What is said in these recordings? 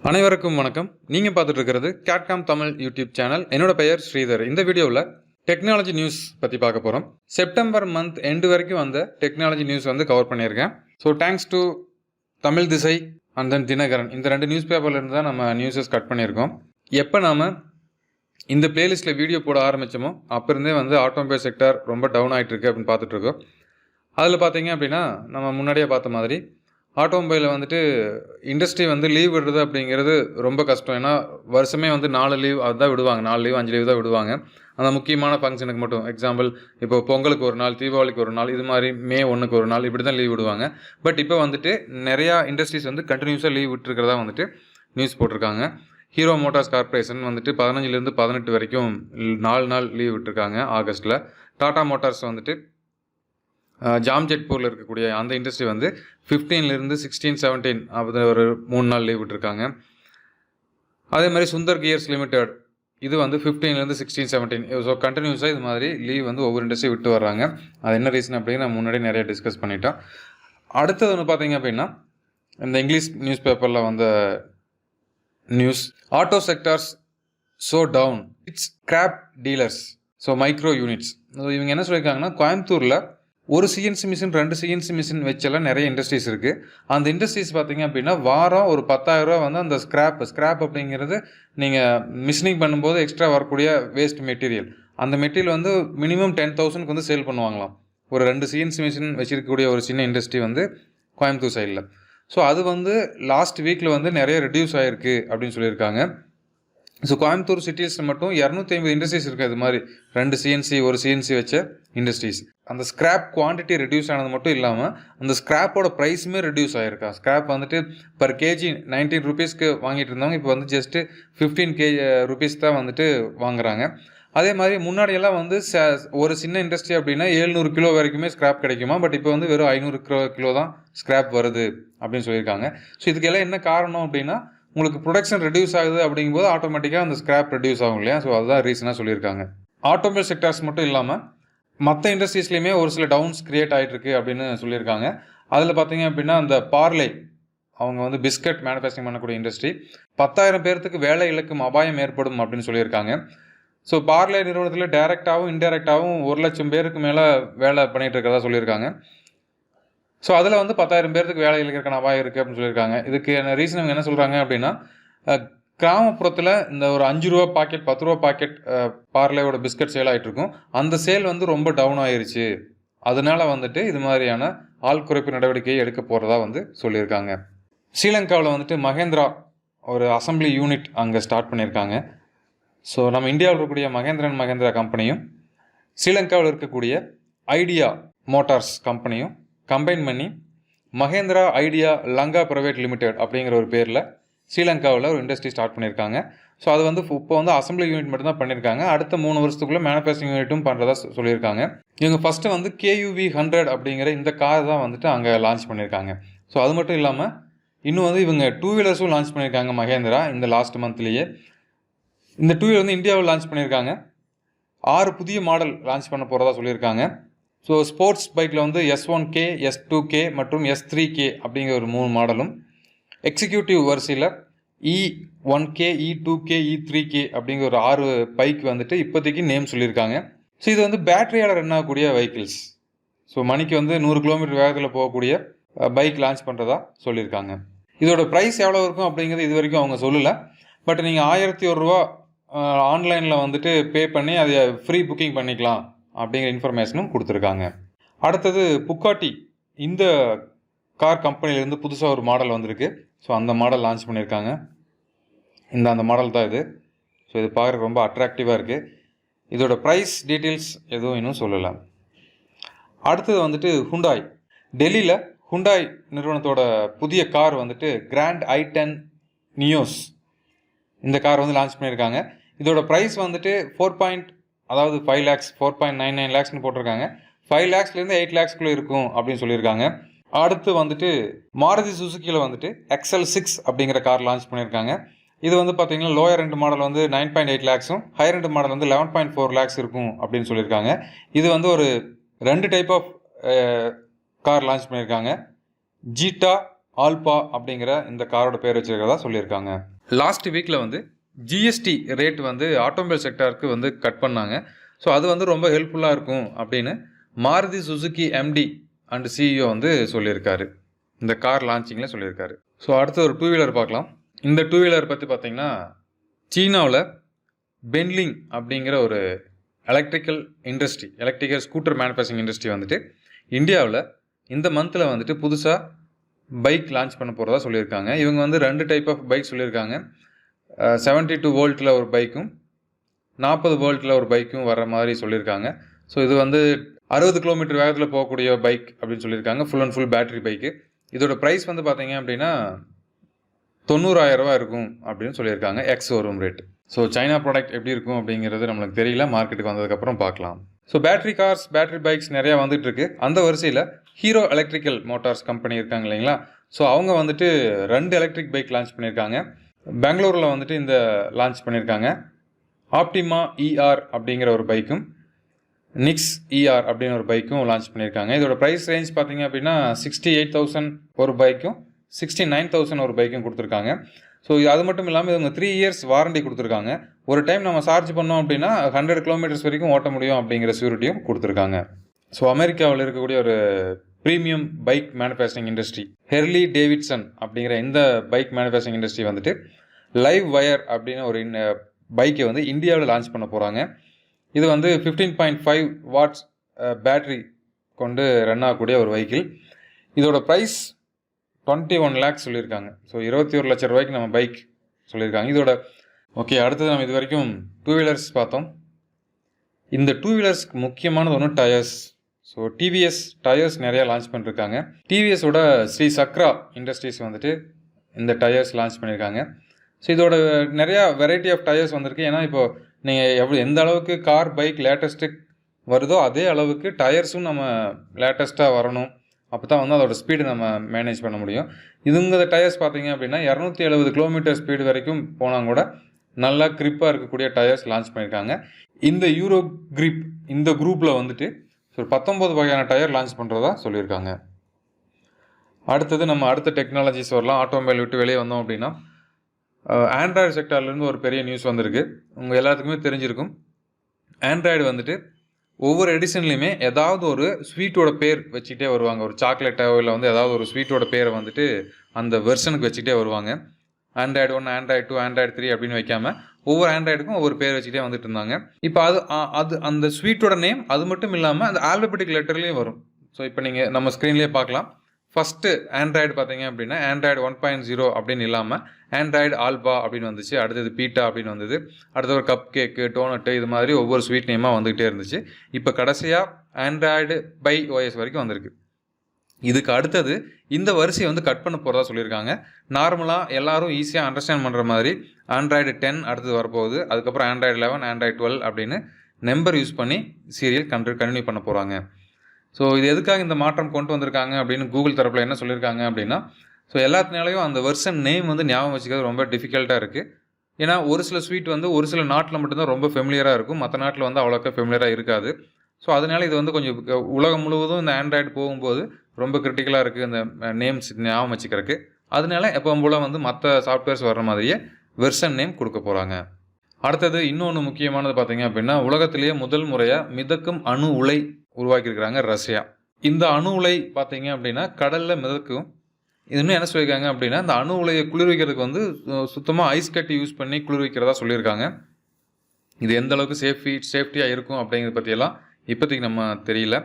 அனைவருக்கும் வணக்கம். நீங்க பார்த்துட்டு இருக்கிறது Cad Cam Tamil YouTube channel. என்னோட பெயர் ஸ்ரீதர். இந்த வீடியோவில் டெக்னாலஜி நியூஸ் பற்றி பார்க்க போகிறோம். செப்டம்பர் மந்த் எண்டு வரைக்கும் வந்த டெக்னாலஜி நியூஸ் வந்து கவர் பண்ணியிருக்கேன். ஸோ தேங்க்ஸ் டு தமிழ் திசை அண்ட் தென் தினகரன், இந்த ரெண்டு நியூஸ் பேப்பர்லேருந்து தான் நம்ம நியூஸஸ் கட் பண்ணியிருக்கோம். எப்போ நாம் இந்த பிளேலிஸ்ட்டில் வீடியோ போட ஆரம்பித்தோமோ அப்போ இருந்தே வந்து ஆட்டோமொபைல் செக்டர் ரொம்ப டவுன் ஆகிட்டு இருக்கு அப்படின்னு பார்த்துட்ருக்கோம். அதில் பார்த்தீங்க அப்படின்னா நம்ம முன்னாடியே பார்த்த மாதிரி ஆட்டோமொபைலில் வந்துட்டு இண்டஸ்ட்ரி வந்து லீவ் விடுறது அப்படிங்கிறது ரொம்ப கஷ்டம். ஏன்னா வருஷமே வந்து 4 லீவ் அதுதான் விடுவாங்க, 4 லீவ் 5 லீவ் தான் விடுவாங்க. அந்த முக்கியமான ஃபங்க்ஷனுக்கு மட்டும், எக்ஸாம்பிள் இப்போ பொங்கலுக்கு ஒரு நாள், தீபாவளிக்கு ஒரு நாள், இது மாதிரி மே 1க்கு ஒரு நாள், இப்படி தான் லீவ் விடுவாங்க. பட் இப்போ வந்துட்டு நிறையா இண்டஸ்ட்ரீஸ் வந்து கண்டினியூஸாக லீவ் விட்டுருக்கிறதா வந்துட்டு நியூஸ் போட்டிருக்காங்க. ஹீரோ மோட்டார்ஸ் கார்பரேஷன் வந்துட்டு 15லேருந்து 18 வரைக்கும் 4 நாள் லீவ் விட்டுருக்காங்க ஆகஸ்ட்டில். டாடா மோட்டார்ஸ் வந்துட்டு ஜாம்ஜெட்பூரில் இருக்கக்கூடிய அந்த இண்டஸ்ட்ரி வந்து 15லேருந்து 16, 17 அப்படி ஒரு 3 நாள் லீவ் விட்டுருக்காங்க. அதே மாதிரி சுந்தர் கியர்ஸ் லிமிடெட் இது வந்து 15லேருந்து 16, 17. ஸோ கண்டினியூஸாக இது மாதிரி லீவ் வந்து ஒவ்வொரு இண்டஸ்ட்ரி விட்டு வர்றாங்க. அது என்ன ரீசன் அப்படின்னு நான் முன்னாடி நிறைய டிஸ்கஸ் பண்ணிட்டோம். அடுத்தது ஒன்று பார்த்தீங்க அப்படின்னா இந்த இங்கிலீஷ் நியூஸ் பேப்பரில் வந்த news, auto sectors so down, it's scrap dealers, so micro units. இவங்க என்ன சொல்லியிருக்காங்கன்னா, கோயம்புத்தூரில் ஒரு சிஎன்சி மிஷின் 2 சிஎன்சி மிஷின் வச்செல்லாம் நிறைய இண்டஸ்ட்ரீஸ் இருக்குது. அந்த இண்டஸ்ட்ரீஸ் பார்த்தீங்க அப்படின்னா வாரம் ஒரு 10,000 ரூபா வந்து அந்த ஸ்கிராப் அப்படிங்கிறது நீங்கள் மிஷினிங் பண்ணும்போது எக்ஸ்ட்ரா வரக்கூடிய வேஸ்ட் மெட்டீரியல், அந்த மெட்டீரியல் வந்து மினிமம் 10,000க்கு வந்து சேல் பண்ணுவாங்களாம். ஒரு 2 சிஎன்சி மிஷின் வச்சிருக்கக்கூடிய ஒரு சின்ன இண்டஸ்ட்ரி வந்து கோயம்புத்தூர் சைடில். ஸோ அது வந்து லாஸ்ட் வீக்கில் வந்து நிறைய ரெடியூஸ் ஆகிருக்கு அப்படின்னு சொல்லியிருக்காங்க. ஸோ கோயம்புத்தூர் சிட்டிஸில் மட்டும் 250 இண்டஸ்ட்ரீஸ் இருக்குது. இது மாதிரி 2 சிஎன்சி ஒரு சிஎன்சி வச்ச இண்டஸ்ட்ரீஸ். அந்த ஸ்கிராப் குவான்டிட்டி ரெடியூஸ் ஆனது மட்டும் இல்லாமல் அந்த ஸ்கிராப்போட ப்ரைஸுமே ரெடியூஸ் ஆகிருக்கா. ஸ்கிராப் வந்துட்டு பர் கேஜி 19 ரூபீஸ்க்கு வாங்கிட்டு இருந்தவங்க இப்போ வந்து ஜஸ்ட்டு 15 ரூபீஸ் தான் வந்துட்டு வாங்குறாங்க. அதே மாதிரி முன்னாடியெல்லாம் வந்து ஒரு சின்ன இண்டஸ்ட்ரி அப்படின்னா 700 கிலோ வரைக்குமே ஸ்கிராப் கிடைக்குமா. பட் இப்போ வந்து வெறும் 500 கிலோ தான் ஸ்கிராப் வருது அப்படின்னு சொல்லியிருக்காங்க. ஸோ இதுக்கெல்லாம் என்ன காரணம் அப்படின்னா, உங்களுக்கு ப்ரொடக்ஷன் ரெடியூஸ் ஆகுது அப்படிங்கும்போது ஆட்டோமேட்டிக்காக அந்த ஸ்கிராப் ரெடியூஸ் ஆகும் இல்லையா. ஸோ அதுதான் ரீசனாக சொல்லியிருக்காங்க. ஆட்டோமொபைல் செக்டார்ஸ் மட்டும் இல்லாமல் மற்ற இண்டஸ்ட்ரீஸ்லேயுமே ஒரு சில டவுன்ஸ் கிரியேட் ஆகிட்டு இருக்கு அப்படின்னு சொல்லியிருக்காங்க. அதில் பார்த்தீங்க அப்படின்னா அந்த பார்லே, அவங்க வந்து பிஸ்கட் மேனுஃபேக்சரிங் பண்ணக்கூடிய இண்டஸ்ட்ரி, 10,000 பேர்த்துக்கு வேலை இழக்கும் அபாயம் ஏற்படும் அப்படின்னு சொல்லியிருக்காங்க. ஸோ பார்லே நிறுவனத்தில் டைரெக்டாகவும் இன்டைரக்டாகவும் 1,00,000 பேருக்கு மேலே வேலை பண்ணிகிட்டு இருக்கிறதா சொல்லியிருக்காங்க. ஸோ அதில் வந்து 10,000 பேருக்கு வேலை இழக்கிறதுக்கான அபாயம் இருக்குது அப்படின்னு சொல்லியிருக்காங்க. இதுக்கு ரீசன் அவங்க என்ன சொல்கிறாங்க அப்படின்னா, கிராமப்புறத்தில் இந்த ஒரு 5 ரூபா பாக்கெட் 10 ரூபா பாக்கெட் பார்லேயோட பிஸ்கட் சேல் ஆகிட்டு இருக்கும். அந்த சேல் வந்து ரொம்ப டவுன் ஆயிருச்சு. அதனால வந்துட்டு இது மாதிரியான ஆள் குறைப்பு நடவடிக்கையை எடுக்க போகிறதா வந்து சொல்லியிருக்காங்க. ஸ்ரீலங்காவில் வந்துட்டு மகேந்திரா ஒரு அசம்பிளி யூனிட் அங்கே ஸ்டார்ட் பண்ணியிருக்காங்க. ஸோ நம்ம இந்தியாவில் இருக்கக்கூடிய மகேந்திரா கம்பெனியும் ஸ்ரீலங்காவில் இருக்கக்கூடிய ஐடியா மோட்டார்ஸ் கம்பெனியும் கம்பைன் பண்ணி Mahindra idea Lanka private limited அப்படிங்கிற ஒரு பேரில் ஸ்ரீலங்காவில் ஒரு இண்டஸ்ட்ரி ஸ்டார்ட் பண்ணியிருக்காங்க. ஸோ அது வந்து இப்போ வந்து அசம்பிளி யூனிட் மட்டும் தான் பண்ணியிருக்காங்க. அடுத்த 3 வருஷத்துக்குள்ளே மேனுஃபேக்சரிங் யூனிட்டும் பண்ணுறதா சொல்லியிருக்காங்க. இவங்க ஃபஸ்ட்டு வந்து KUV 100 அப்படிங்கிற இந்த கார் தான் வந்துட்டு அங்கே லான்ச் பண்ணியிருக்காங்க. ஸோ அது மட்டும் இல்லாமல் இன்னும் வந்து இவங்க 2 வீலர்ஸும் லான்ச் பண்ணியிருக்காங்க மகேந்திரா இந்த லாஸ்ட் மந்த்லேயே. இந்த 2 வீலர் வந்து இந்தியாவில் லான்ச் பண்ணியிருக்காங்க. 6 புதிய மாடல் லான்ச் பண்ண போகிறதா சொல்லியிருக்காங்க. ஸோ ஸ்போர்ட்ஸ் பைக்கில் வந்து S1K, S2K மற்றும் S3K அப்படிங்கிற ஒரு 3 மாடலும், எக்ஸிக்யூட்டிவ் வரிசையில் E1K, E2K, E3K அப்படிங்கிற ஒரு 6 பைக் வந்துட்டு இப்போதைக்கு நேம் சொல்லியிருக்காங்க. ஸோ இது வந்து பேட்டரியால் ரன் ஆகக்கூடிய வெஹிக்கிள்ஸ். ஸோ மணிக்கு வந்து 100 கிலோமீட்டர் வேகத்தில் போகக்கூடிய பைக் லான்ச் பண்ணுறதா சொல்லியிருக்காங்க. இதோட ப்ரைஸ் எவ்வளோ இருக்கும் அப்படிங்கிறது இது வரைக்கும் அவங்க சொல்லலை. பட் நீங்கள் 1,001 ரூபா ஆன்லைனில் வந்துட்டு பே பண்ணி அதை ஃப்ரீ புக்கிங் பண்ணிக்கலாம் அப்படிங்கிற இன்ஃபர்மேஷனும் கொடுத்துருக்காங்க. அடுத்தது புக்காட்டி, இந்த கார் கம்பெனிலேருந்து புதுசாக ஒரு மாடல் வந்திருக்கு. ஸோ அந்த மாடல் லான்ச் பண்ணியிருக்காங்க. அந்த மாடல் தான் இது. ஸோ இது பார்க்குறதுக்கு ரொம்ப அட்ராக்டிவாக இருக்குது. இதோட ப்ரைஸ் டீட்டெயில்ஸ் எதுவும் இன்னும் சொல்லலை. அடுத்தது வந்துட்டு ஹுண்டாய், டெல்லியில் ஹுண்டாய் நிறுவனத்தோட புதிய கார் வந்துட்டு கிராண்ட் i10 நியோஸ், இந்த கார் வந்து லான்ச் பண்ணியிருக்காங்க. இதோட ப்ரைஸ் வந்துட்டு 5 lakhs 4.99 lakhsனு போட்டிருக்காங்க. 5 lakhsலேருந்து 8 lakhsக்குள்ளே இருக்கும் அப்படின்னு சொல்லியிருக்காங்க. அடுத்து வந்துட்டு மாருதி சுசுக்கியில் வந்துட்டு XL6 அப்படிங்கிற கார் லான்ச் பண்ணியிருக்காங்க. இது வந்து பார்த்தீங்கன்னா லோயர் ரெண்டு மாடல் வந்து 9.8 lakhsம், ஹையர் ரெண்டு மாடல் வந்து 11.4 lakhs இருக்கும் அப்படின்னு சொல்லியிருக்காங்க. இது வந்து ஒரு 2 டைப் ஆஃப் கார் லான்ச் பண்ணியிருக்காங்க. ஜீட்டா ஆல்பா அப்படிங்கிற இந்த காரோட பேர் வச்சிருக்கிறதா சொல்லியிருக்காங்க. லாஸ்ட் வீக்கில் வந்து ஜிஎஸ்டி ரேட் வந்து ஆட்டோமொபைல் செக்டாருக்கு வந்து கட் பண்ணாங்க. ஸோ அது வந்து ரொம்ப ஹெல்ப்ஃபுல்லாக இருக்கும் அப்படின்னு Maruti Suzuki MD and CEO வந்து சொல்லியிருக்காரு. இந்த கார் லான்ச்சிங்கில் சொல்லியிருக்காரு. ஸோ அடுத்து ஒரு டூ வீலர் பார்க்கலாம். இந்த டூ வீலர் பற்றி பார்த்தீங்கன்னா சீனாவில் பென்லிங் அப்படிங்கிற ஒரு எலக்ட்ரிக்கல் ஸ்கூட்டர் மேனுஃபேக்சரிங் இண்டஸ்ட்ரி வந்துட்டு இந்தியாவில் இந்த மந்தில் வந்துட்டு புதுசாக பைக் லான்ச் பண்ண போகிறதா சொல்லியிருக்காங்க. இவங்க வந்து 2 டைப் ஆஃப் பைக் சொல்லியிருக்காங்க. 72 வோல்ட்டில் ஒரு பைக்கும் 40 வோல்ட்டில் ஒரு பைக்கும் வர மாதிரி சொல்லியிருக்காங்க. ஸோ இது வந்து 60 கிலோமீட்டர் வேகத்தில் போகக்கூடிய பைக் அப்படின்னு சொல்லியிருக்காங்க. Full and full battery bike. இதோட ப்ரைஸ் வந்து பார்த்தீங்க அப்படின்னா 90,000 ரூபா இருக்கும் அப்படின்னு சொல்லியிருக்காங்க. X showroom rate. So China product எப்படி இருக்கும் அப்படிங்கிறது நம்மளுக்கு தெரியல. மார்க்கெட்டுக்கு வந்ததுக்கப்புறம் பார்க்கலாம். So battery cars, battery bikes நிறையா வந்துட்டு இருக்கு. அந்த வரிசையில் ஹீரோ எலக்ட்ரிக்கல் மோட்டார்ஸ் கம்பெனி இருக்காங்க இல்லைங்களா? ஸோ அவங்க வந்துட்டு 2 எலக்ட்ரிக் பைக் லான்ச் பண்ணியிருக்காங்க. பெங்களூரில் வந்துட்டு இந்த லான்ச் பண்ணியிருக்காங்க. ஆப்டிமா இஆர் அப்படிங்கிற ஒரு பைக்கும் நிக்ஸ் இஆர் அப்படின்னு ஒரு பைக்கும் லான்ச் பண்ணியிருக்காங்க. இதோட ப்ரைஸ் ரேஞ்ச் பார்த்தீங்க அப்படின்னா 68,000 ஒரு பைக்கும் 69,000 ஒரு பைக்கும் கொடுத்துருக்காங்க. ஸோ அது மட்டும் இல்லாமல் இவங்க 3 இயர்ஸ் வாரண்டி கொடுத்துருக்காங்க. ஒரு டைம் நம்ம சார்ஜ் பண்ணோம் அப்படின்னா 100 கிலோமீட்டர்ஸ் வரைக்கும் ஓட்ட முடியும் அப்படிங்கிற ஷூரிட்டியும் கொடுத்துருக்காங்க. ஸோ அமெரிக்காவில் இருக்கக்கூடிய ஒரு premium bike manufacturing industry Hurley Davidson அப்படிங்கிற இந்த பைக் மேனுஃபேக்சரிங் இண்டஸ்ட்ரி வந்துட்டு லைவ் வயர் அப்படின்னு ஒரு பைக்கை வந்து இந்தியாவில் லான்ச் பண்ண போகிறாங்க. இது வந்து 15.5 வாட்ஸ் பேட்ரி கொண்டு ரன் ஆகக்கூடிய ஒரு வெஹிக்கிள். இதோட ப்ரைஸ் 21 lakhs சொல்லியிருக்காங்க. ஸோ 21 லட்சம் ரூபாய்க்கு நம்ம பைக் சொல்லியிருக்காங்க. இதோட ஓகே, அடுத்தது நம்ம இது வரைக்கும் டூ வீலர்ஸ் பார்த்தோம். இந்த டூ வீலர்ஸ்க்கு முக்கியமானது ஒன்று டயர்ஸ். ஸோ டிவிஎஸ் டயர்ஸ் நிறையா லான்ச் பண்ணியிருக்காங்க. டிவிஎஸோட ஸ்ரீ சக்ரா இண்டஸ்ட்ரீஸ் வந்துட்டு இந்த டயர்ஸ் லான்ச் பண்ணியிருக்காங்க. ஸோ இதோட நிறையா வெரைட்டி ஆஃப் டயர்ஸ் வந்திருக்கு. ஏன்னா இப்போ நீங்கள் எந்த அளவுக்கு கார் பைக் லேட்டஸ்ட்டு வருதோ அதே அளவுக்கு டயர்ஸும் நம்ம லேட்டஸ்ட்டாக வரணும். அப்போ தான் வந்து அதோட ஸ்பீடு நம்ம மேனேஜ் பண்ண முடியும். இதுங்க டயர்ஸ் பார்த்தீங்க அப்படின்னா 270 கிலோமீட்டர் ஸ்பீடு வரைக்கும் போனால் கூட நல்லா க்ரிப்பாக இருக்கக்கூடிய டயர்ஸ் லான்ச் பண்ணியிருக்காங்க. இந்த யூரோ கிரிப் இந்த குரூப்பில் வந்துட்டு 19 வகையான டயர் லான்ச் பண்ணுறதா சொல்லியிருக்காங்க. அடுத்தது நம்ம அடுத்த டெக்னாலஜிஸ் வரலாம். ஆட்டோமொபைல் விட்டு வெளியே வந்தோம் அப்படின்னா ஆண்ட்ராய்டு செக்டார்லேருந்து ஒரு பெரிய நியூஸ் வந்திருக்கு. உங்கள் எல்லாத்துக்குமே தெரிஞ்சிருக்கும். ஆண்ட்ராய்டு வந்துட்டு ஒவ்வொரு எடிஷன்லையுமே ஏதாவது ஒரு ஸ்வீட்டோட பேர் வச்சுக்கிட்டே வருவாங்க. ஒரு சாக்லேட்டோ இல்லை வந்து ஏதாவது ஒரு ஸ்வீட்டோட பேரை வந்துட்டு அந்த வெர்ஷனுக்கு வச்சுக்கிட்டே வருவாங்க. ஆண்ட்ராய்டு 1, ஆண்ட்ராய்டு 2, ஆண்ட்ராய்டு 3 அப்படின்னு வைக்காமல் ஒவ்வொரு ஆண்ட்ராய்டுக்கும் ஒவ்வொரு பேர் வச்சுக்கிட்டே வந்துட்டு இருந்தாங்க. இப்போ அது அந்த ஸ்வீட்டோட நேம் அது மட்டும் இல்லாமல் அந்த ஆல்பபெட்டிக் லெட்டர்லேயும் வரும். ஸோ இப்போ நீங்கள் நம்ம ஸ்க்ரீன்லேயே பார்க்கலாம். ஃபஸ்ட்டு ஆண்ட்ராய்டு பார்த்தீங்க அப்படின்னா ஆண்ட்ராய்டு 1.0 அப்படின்னு இல்லாமல் ஆண்ட்ராய்டு ஆல்பா அப்படின்னு வந்துச்சு. அடுத்தது பீட்டா அப்படின்னு வந்தது. அடுத்த ஒரு கப் கேக்கு, டோனட்டு, இது மாதிரி ஒவ்வொரு ஸ்வீட் நேமாக வந்துக்கிட்டே இருந்துச்சு. இப்போ கடைசியாக ஆண்ட்ராய்டு பை ஓஎஸ் வரைக்கும் வந்திருக்கு. இதுக்கு அடுத்தது இந்த வரிசையை வந்து கட் பண்ண போகிறதா சொல்லியிருக்காங்க. நார்மலாக எல்லாரும் ஈஸியாக அண்டர்ஸ்டாண்ட் பண்ணுற மாதிரி ஆண்ட்ராய்டு 10 அடுத்தது வரப்போகுது. அதுக்கப்புறம் ஆண்ட்ராய்டு 11, ஆண்ட்ராய்டு 12 அப்படின்னு நம்பர் யூஸ் பண்ணி சீரியல் கண்டினியூ பண்ண போகிறாங்க. ஸோ இது எதுக்காக இந்த மாற்றம் கொண்டு வந்திருக்காங்க அப்படின்னு கூகுள் தரப்பில் என்ன சொல்லியிருக்காங்க அப்படின்னா, ஸோ எல்லாத்தினாலையும் அந்த வெர்ஷன் நேம் வந்து ஞாபகம் வச்சுக்கிறது ரொம்ப டிஃபிகல்ட்டாக இருக்குது. ஏன்னா ஒரு சில ஸ்வீட் வந்து ஒரு சில நாட்டில் மட்டும்தான் ரொம்ப ஃபெமிலியராக இருக்கும், மற்ற நாட்டில் வந்து அவ்வளோக்கா ஃபெமிலியராக இருக்காது. ஸோ அதனால் இது வந்து கொஞ்சம் உலகம் முழுவதும் இந்த ஆண்ட்ராய்டு போகும்போது ரொம்ப கிரிட்டிக்கலாக இருக்குது இந்த நேம்ஸ் ஞாபகம் வச்சுக்கிறதுக்கு. அதனால எப்போ போல் வந்து மற்ற சாஃப்ட்வேர்ஸ் வர்ற மாதிரியே வெர்ஷன் நேம் கொடுக்க போகிறாங்க. அடுத்தது இன்னொன்று முக்கியமானது பார்த்தீங்க அப்படின்னா, உலகத்திலேயே முதல் முறையாக மிதக்கும் அணு உலை உருவாக்கியிருக்கிறாங்க ரஷ்யா. இந்த அணு உலை பார்த்தீங்க அப்படின்னா கடலில் மிதக்கும். இன்னும் என்ன சொல்லியிருக்காங்க அப்படின்னா, இந்த அணு உலையை குளிர்விக்கிறதுக்கு வந்து சுத்தமாக ஐஸ் கட்டி யூஸ் பண்ணி குளிர்விக்கிறதா சொல்லியிருக்காங்க. இது எந்த அளவுக்கு சேஃப்டியாக இருக்கும் அப்படிங்கிறத பற்றியெல்லாம் இப்போதைக்கு நம்ம தெரியல.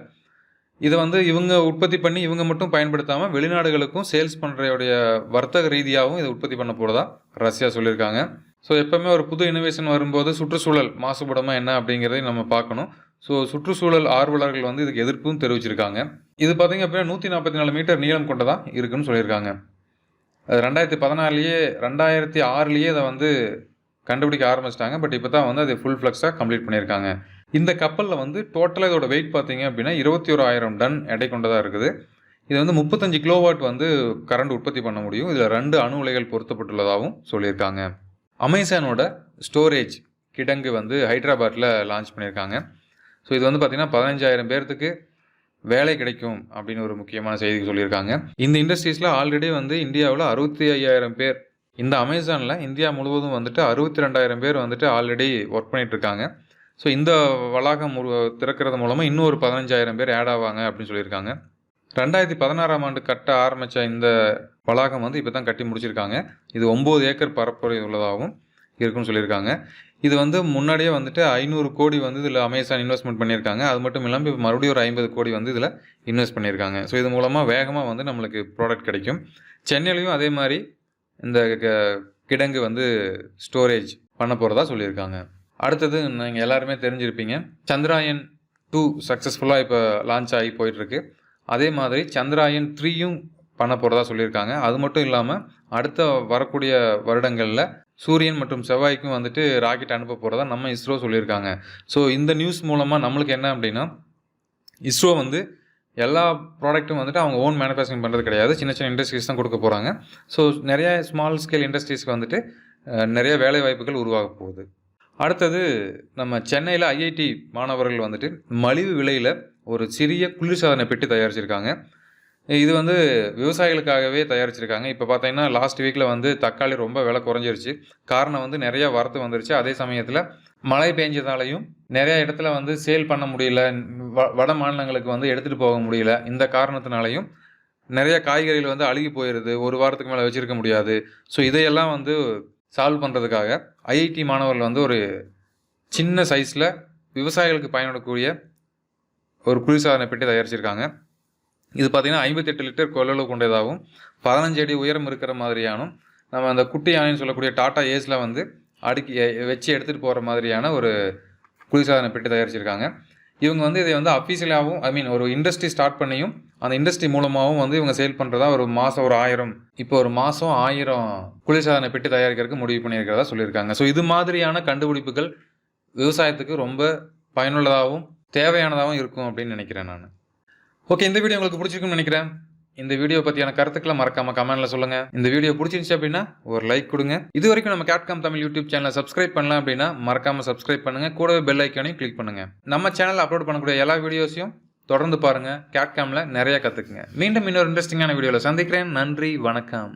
இதை வந்து இவங்க உற்பத்தி பண்ணி இவங்க மட்டும் பயன்படுத்தாமல் வெளிநாடுகளுக்கும் சேல்ஸ் பண்ணுறதைய வர்த்தக ரீதியாகவும் இதை உற்பத்தி பண்ண போகிறதா ரஷ்யா சொல்லியிருக்காங்க. ஸோ எப்போவுமே ஒரு புது இனோவேஷன் வரும்போது சுற்றுச்சூழல் மாசுபடாமல் என்ன அப்படிங்கிறதையும் நம்ம பார்க்கணும். ஸோ சுற்றுச்சூழல் ஆர்வலர்கள் வந்து இதுக்கு எதிர்ப்பும் தெரிவிச்சிருக்காங்க. இது பார்த்திங்க அப்படின்னா 144 மீட்டர் நீளம் கொண்டதாக இருக்குன்னு சொல்லியிருக்காங்க. அது 2006 இதை வந்து கண்டுபிடிக்க ஆரம்பிச்சிட்டாங்க. பட் இப்போ தான் வந்து அது ஃபுல் ஃப்ளக்ஸாக கம்ப்ளீட் பண்ணியிருக்காங்க. இந்த கப்பலில் வந்து டோட்டலாக இதோட வெயிட் பார்த்தீங்க அப்படின்னா 21,000 டன் எடை கொண்டதாக இருக்குது. இது வந்து 35 கிலோவாட் வந்து கரண்ட் உற்பத்தி பண்ண முடியும். இதில் 2 அணு உலைகள் பொருத்தப்பட்டுள்ளதாகவும் சொல்லியிருக்காங்க. அமேசானோட ஸ்டோரேஜ் கிடங்கு வந்து ஹைதராபாத்தில் லான்ச் பண்ணியிருக்காங்க. ஸோ இது வந்து பார்த்திங்கன்னா 15,000 பேர்த்துக்கு வேலை கிடைக்கும் அப்படின்னு ஒரு முக்கியமான செய்தி சொல்லியிருக்காங்க. இந்த இண்டஸ்ட்ரீஸில் ஆல்ரெடி வந்து இந்தியாவில் 65,000 பேர் இந்த அமேசானில் இந்தியா முழுவதும் வந்துட்டு 62,000 பேர் வந்துட்டு ஆல்ரெடி ஒர்க் பண்ணிகிட்ருக்காங்க. ஸோ இந்த வளாகம் திறக்கிறது மூலமாக இன்னும் ஒரு 15,000 பேர் ஆட் ஆவாங்க அப்படின்னு சொல்லியிருக்காங்க. 2016ஆம் ஆண்டு கட்ட ஆரம்பித்த இந்த வளாகம் வந்து இப்போ தான் கட்டி முடிச்சிருக்காங்க. இது 9 ஏக்கர் பரப்புரை உள்ளதாகவும் இருக்குன்னு சொல்லியிருக்காங்க. இது வந்து முன்னாடியே வந்துட்டு 500 கோடி வந்து இதில் அமேசான் இன்வெஸ்ட்மெண்ட் பண்ணியிருக்காங்க. அது மட்டும் இல்லாமல் இப்போ மறுபடியும் ஒரு 50 கோடி வந்து இதில் இன்வெஸ்ட் பண்ணியிருக்காங்க. ஸோ இது மூலமாக வேகமாக வந்து நம்மளுக்கு ப்ராடக்ட் கிடைக்கும். சென்னையிலையும் அதே மாதிரி இந்த கிடங்கு வந்து ஸ்டோரேஜ் பண்ண போகிறதா சொல்லியிருக்காங்க. அடுத்தது நீங்கள் எல்லாருமே தெரிஞ்சிருப்பீங்க, சந்திராயன் 2 சக்ஸஸ்ஃபுல்லாக இப்போ லான்ச் ஆகி போயிட்டுருக்கு. அதே மாதிரி சந்திராயன் 3யும் பண்ண போகிறதா சொல்லியிருக்காங்க. அது மட்டும் இல்லாமல் அடுத்த வரக்கூடிய வருடங்களில் சூரியன் மற்றும் செவ்வாய்க்கும் வந்துட்டு ராக்கெட் அனுப்ப போகிறதா நம்ம இஸ்ரோ சொல்லியிருக்காங்க. ஸோ இந்த நியூஸ் மூலமாக நம்மளுக்கு என்ன அப்படின்னா, இஸ்ரோ வந்து எல்லா ப்ராடக்ட்டும் வந்துட்டு அவங்க ஓன் மேனுஃபேக்சரிங் பண்ணுறது கிடையாது. சின்ன சின்ன இண்டஸ்ட்ரீஸ் தான் கொடுக்க போகிறாங்க. ஸோ நிறைய ஸ்மால் ஸ்கேல் இண்டஸ்ட்ரீஸ்க்கு வந்துட்டு நிறைய வேலை வாய்ப்புகள் உருவாக போகுது. அடுத்தது நம்ம சென்னையில் ஐஐடி மாணவர்கள் வந்துட்டு மலிவு விலையில் ஒரு சிறிய குளிர்சாதன பெட்டி தயாரிச்சிருக்காங்க. இது வந்து விவசாயிகளுக்காகவே தயாரிச்சிருக்காங்க. இப்போ பார்த்தீங்கன்னா லாஸ்ட் வீக்கில் வந்து தக்காளி ரொம்ப விலை குறைஞ்சிருச்சு. காரணம் வந்து நிறைய வரத்து வந்துருச்சு. அதே சமயத்தில் மழை பெஞ்சதாலையும் நிறைய இடத்துல வந்து சேல் பண்ண முடியல, வட மாநிலங்களுக்கு வந்து எடுத்துகிட்டு போக முடியல. இந்த காரணத்தினாலையும் நிறைய காய்கறிகள் வந்து அழுகி போயிடுது, ஒரு வாரத்துக்கு மேலே வச்சுருக்க முடியாது. ஸோ இதையெல்லாம் வந்து சால்வ் பண்ணுறதுக்காக ஐஐடி மாணவர்கள் வந்து ஒரு சின்ன சைஸில் விவசாயிகளுக்கு பயன்படக்கூடிய ஒரு குளிர்சாதன பெட்டி தயாரிச்சிருக்காங்க. இது பார்த்திங்கன்னா 58 லிட்டர் கொள்ளளவு கொண்டதாகவும் 15 அடி உயரம் இருக்கிற மாதிரியானும், நம்ம அந்த குட்டி யானைன்னு சொல்லக்கூடிய டாடா ஏஸில் வந்து அடுக்கி வச்சு எடுத்துகிட்டு போகிற மாதிரியான ஒரு குளிர்சாதன பெட்டி தயாரிச்சிருக்காங்க. இவங்க வந்து இதை வந்து அஃபீஷியலாகவும் ஒரு இண்டஸ்ட்ரி ஸ்டார்ட் பண்ணியும் அந்த இண்டஸ்ட்ரி மூலமாகவும் வந்து இவங்க சேல் பண்ணுறதா ஒரு மாதம் ஒரு 1000 இப்போ ஒரு மாதம் 1000 குளிர்சாதன பெட்டி தயாரிக்கிறதுக்கு முடிவு பண்ணியிருக்கிறதா சொல்லியிருக்காங்க. ஸோ இது மாதிரியான கண்டுபிடிப்புகள் விவசாயத்துக்கு ரொம்ப பயனுள்ளதாகவும் தேவையானதாகவும் இருக்கும் அப்படின்னு நினைக்கிறேன் நான். ஓகே, இந்த வீடியோ உங்களுக்கு பிடிச்சிருக்குன்னு நினைக்கிறேன். இந்த வீடியோ பற்றியான கருத்துக்களை மறக்காம கமெண்ட்டில் சொல்லுங்கள். இந்த வீடியோ பிடிச்சிருந்துச்சு அப்படின்னா ஒரு லைக் கொடுங்க. இது வரைக்கும் நம்ம Cad Cam தமிழ் யூடியூப் சேனலை சப்ஸ்கிரைப் பண்ணலாம் அப்படின்னா மறக்காமல் சப்ஸ்கிரைப் பண்ணுங்கள். கூடவே பெல் ஐக்கானையும் கிளிக் பண்ணுங்கள். நம்ம சேனலில் அப்லோட் பண்ணக்கூடிய எல்லா வீடியோஸையும் தொடர்ந்து பாருங்கள். Cad Camல நிறைய கற்றுக்குங்க. மீண்டும் இன்னொரு இன்ட்ரெஸ்டிங்கான வீடியோவில் சந்திக்கிறேன். நன்றி, வணக்கம்.